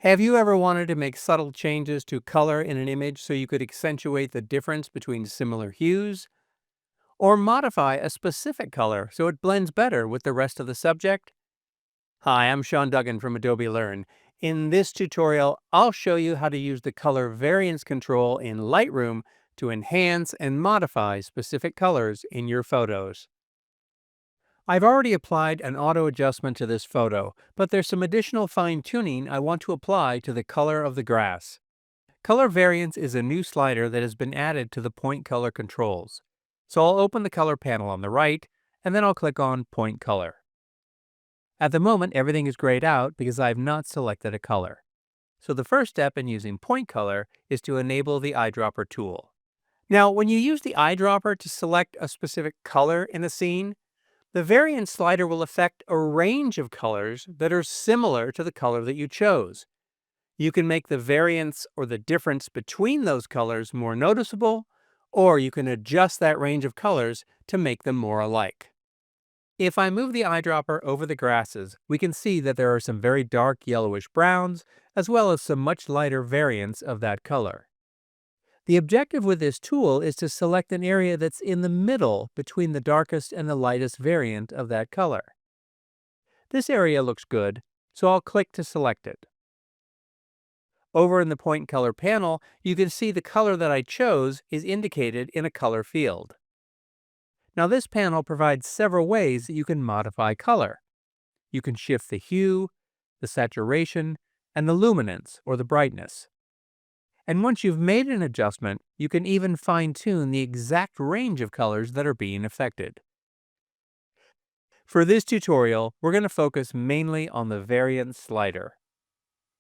Have you ever wanted to make subtle changes to color in an image so you could accentuate the difference between similar hues? Or modify a specific color so it blends better with the rest of the subject? Hi, I'm Seán Duggan from Adobe Learn. In this tutorial, I'll show you how to use the color variance control in Lightroom to enhance and modify specific colors in your photos. I've already applied an auto adjustment to this photo, but there's some additional fine-tuning I want to apply to the color of the grass. Color Variance is a new slider that has been added to the point color controls. So I'll open the color panel on the right, and then I'll click on Point Color. At the moment, everything is grayed out because I have not selected a color. So the first step in using Point Color is to enable the eyedropper tool. Now, when you use the eyedropper to select a specific color in a scene, the variance slider will affect a range of colors that are similar to the color that you chose. You can make the variance or the difference between those colors more noticeable, or you can adjust that range of colors to make them more alike. If I move the eyedropper over the grasses, we can see that there are some very dark yellowish browns, as well as some much lighter variants of that color. The objective with this tool is to select an area that's in the middle between the darkest and the lightest variant of that color. This area looks good, so I'll click to select it. Over in the Point Color panel, you can see the color that I chose is indicated in a color field. Now this panel provides several ways that you can modify color. You can shift the hue, the saturation, and the luminance or the brightness. And once you've made an adjustment, you can even fine-tune the exact range of colors that are being affected. For this tutorial, we're going to focus mainly on the variance slider.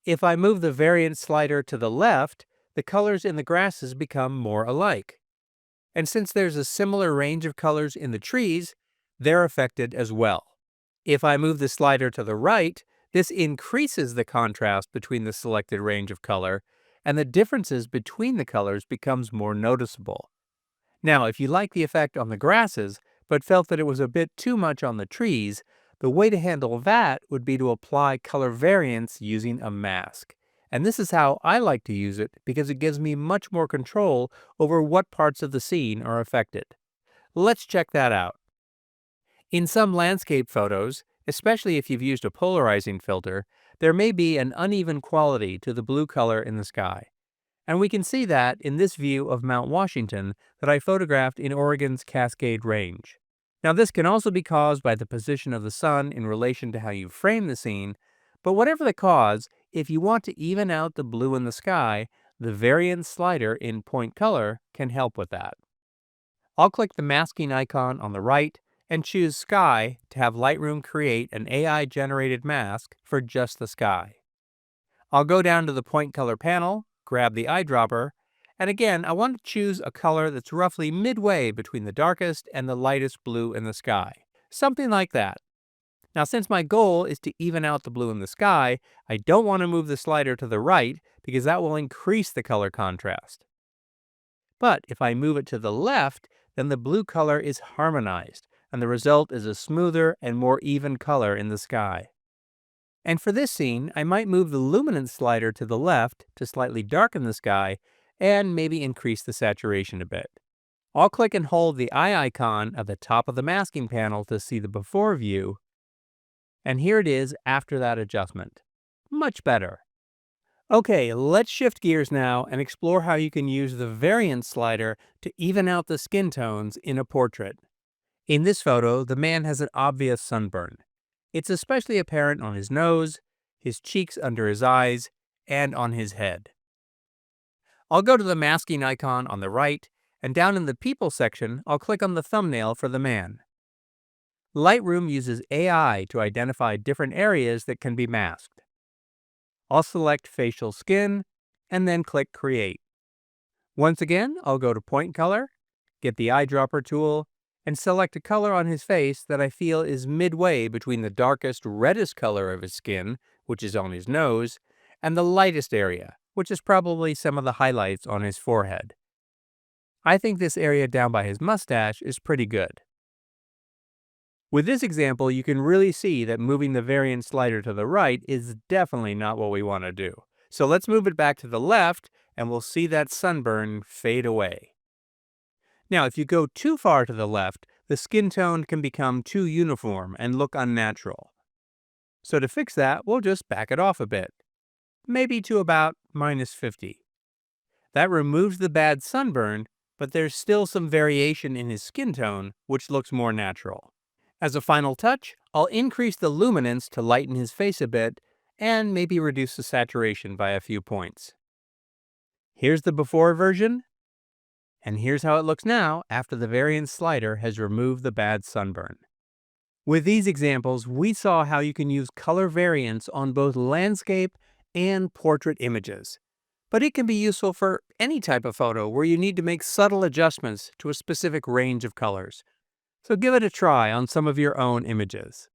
If I move the variance slider to the left, the colors in the grasses become more alike. And since there's a similar range of colors in the trees, they're affected as well. If I move the slider to the right, this increases the contrast between the selected range of color, and the differences between the colors becomes more noticeable. Now, if you like the effect on the grasses, but felt that it was a bit too much on the trees, the way to handle that would be to apply color variance using a mask. And this is how I like to use it because it gives me much more control over what parts of the scene are affected. Let's check that out. In some landscape photos, especially if you've used a polarizing filter, there may be an uneven quality to the blue color in the sky. And we can see that in this view of Mount Washington that I photographed in Oregon's Cascade Range. Now this can also be caused by the position of the sun in relation to how you frame the scene, but whatever the cause, if you want to even out the blue in the sky, the variance slider in Point Color can help with that. I'll click the masking icon on the right and choose Sky to have Lightroom create an AI-generated mask for just the sky. I'll go down to the Point Color panel, grab the eyedropper, and again I want to choose a color that's roughly midway between the darkest and the lightest blue in the sky. Something like that. Now since my goal is to even out the blue in the sky, I don't want to move the slider to the right because that will increase the color contrast. But if I move it to the left, then the blue color is harmonized, and the result is a smoother and more even color in the sky. And for this scene, I might move the luminance slider to the left to slightly darken the sky and maybe increase the saturation a bit. I'll click and hold the eye icon at the top of the masking panel to see the before view, and here it is after that adjustment. Much better. Okay, let's shift gears now and explore how you can use the variance slider to even out the skin tones in a portrait. In this photo, the man has an obvious sunburn. It's especially apparent on his nose, his cheeks under his eyes, and on his head. I'll go to the masking icon on the right, and down in the People section, I'll click on the thumbnail for the man. Lightroom uses AI to identify different areas that can be masked. I'll select Facial Skin, and then click Create. Once again, I'll go to Point Color, get the eyedropper tool, and select a color on his face that I feel is midway between the darkest, reddest color of his skin, which is on his nose, and the lightest area, which is probably some of the highlights on his forehead. I think this area down by his mustache is pretty good. With this example, you can really see that moving the variance slider to the right is definitely not what we want to do. So let's move it back to the left and we'll see that sunburn fade away. Now, if you go too far to the left, the skin tone can become too uniform and look unnatural. So to fix that, we'll just back it off a bit, maybe to about -50. That removes the bad sunburn, but there's still some variation in his skin tone, which looks more natural. As a final touch, I'll increase the luminance to lighten his face a bit, and maybe reduce the saturation by a few points. Here's the before version, and here's how it looks now after the variance slider has removed the bad sunburn. With these examples, we saw how you can use color variance on both landscape and portrait images. But it can be useful for any type of photo where you need to make subtle adjustments to a specific range of colors. So give it a try on some of your own images.